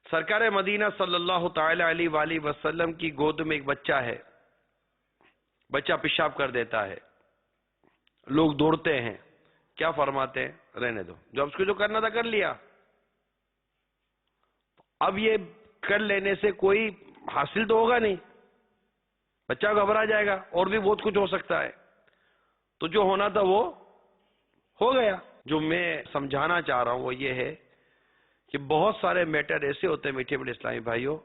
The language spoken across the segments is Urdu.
سرکار مدینہ صلی اللہ تعالی علیہ وآلہ وسلم کی گود میں ایک بچہ ہے. بچہ پیشاب کر دیتا ہے. لوگ دوڑتے ہیں. کیا فرماتے ہیں؟ رہنے دو، جو اس کو جو کرنا تھا کر لیا. اب یہ کر لینے سے کوئی حاصل تو ہوگا نہیں، بچہ گھبرا جائے گا، اور بھی بہت کچھ ہو سکتا ہے. تو جو ہونا تھا وہ ہو گیا. جو میں سمجھانا چاہ رہا ہوں وہ یہ ہے کہ بہت سارے میٹر ایسے ہوتے ہیں میٹھے بڑے اسلامی بھائیوں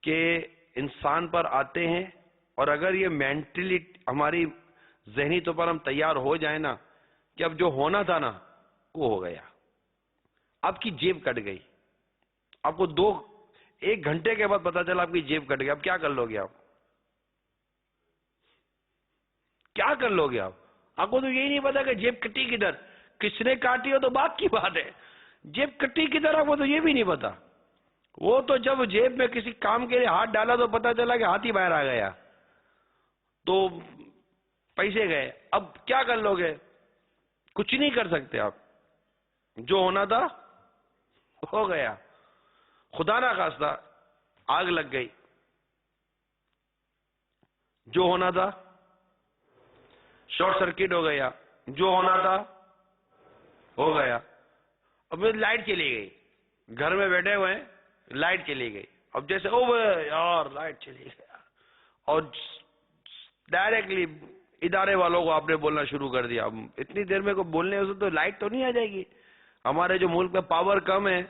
کہ انسان پر آتے ہیں، اور اگر یہ مینٹلی ہماری ذہنی طور پر ہم تیار ہو جائیں نا کہ اب جو ہونا تھا نا وہ ہو گیا. آپ کی جیب کٹ گئی، آپ کو ایک گھنٹے کے بعد پتا چلا آپ کی جیب کٹ گئی. اب کیا کر لو گے؟ آپ کیا کر لو گے؟ آپ کو تو یہی نہیں پتا کہ جیب کٹی کدھر، کس نے کاٹی ہو تو بات کی بات ہے. جیب کٹی کدھر آپ کو تو یہ بھی نہیں پتا. وہ تو جب جیب میں کسی کام کے لیے ہاتھ ڈالا تو پتا چلا کہ ہاتھ ہی باہر آ گیا، تو پیسے گئے. اب کیا کر لو گے؟ کچھ نہیں کر سکتے آپ. جو ہونا تھا ہو گیا. خدا نہ خواستہ آگ لگ گئی، جو ہونا تھا شارٹ سرکٹ ہو گیا، جو ہونا تھا ہو گیا. اب لائٹ چلی گئی، گھر میں بیٹھے ہوئے ہیں، لائٹ چلی گئی. اب جیسے او یار لائٹ چلی گیا، اور ڈائریکٹلی ادارے والوں کو آپ نے بولنا شروع کر دیا. اب اتنی دیر میں کو بولنے سے تو لائٹ تو نہیں آ جائے گی. ہمارے جو ملک میں پاور کم ہے،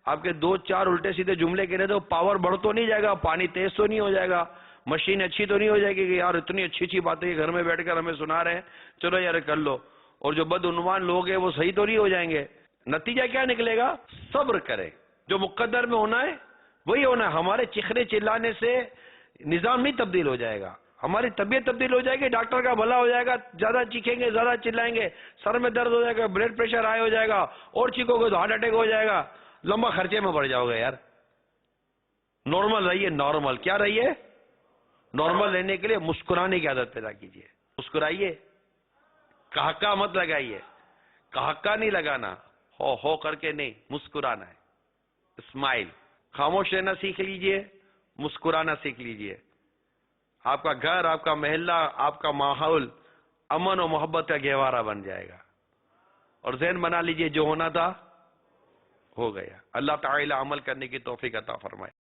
آپ کے 2-4 الٹے سیدھے جملے کہہ رہے تو پاور بڑھ تو نہیں جائے گا، پانی تیز تو نہیں ہو جائے گا، مشین اچھی تو نہیں ہو جائے گی کہ یار اتنی اچھی اچھی باتیں گھر میں بیٹھ کر ہمیں سنا رہے ہیں، چلو یار کر لو. اور جو بدعنوان لوگ ہیں وہ صحیح تو نہیں ہو جائیں گے. نتیجہ کیا نکلے گا؟ صبر کرے، جو مقدر میں ہونا ہے وہی ہونا ہے. ہمارے چیخنے چلانے سے نظام نہیں تبدیل ہو جائے گا، ہماری طبیعت تبدیل ہو جائے گی. ڈاکٹر کا بھلا ہو جائے گا، زیادہ چیخیں گے، زیادہ چلائیں گے، سر میں درد ہو جائے گا، بلڈ پریشر ہائی ہو جائے گا، اور چیخو گے تو ہارٹ اٹیک ہو جائے گا، لمبا خرچے میں پڑ جاؤ گے. یار نارمل رہیے. نارمل کیا رہیے؟ نارمل رہنے کے لیے مسکرانے کی عادت پیدا کیجیے. مسکرائیے، کہکا مت لگائیے. کہکا نہیں لگانا، ہو کر کے نہیں، مسکرانا ہے. اسمائل. خاموش رہنا سیکھ لیجئے، مسکرانا سیکھ لیجئے. آپ کا گھر، آپ کا محلہ، آپ کا ماحول امن و محبت کا گہوارہ بن جائے گا. اور ذہن بنا لیجئے جو ہونا تھا ہو گیا. اللہ تعالی عمل کرنے کی توفیق عطا فرمائے.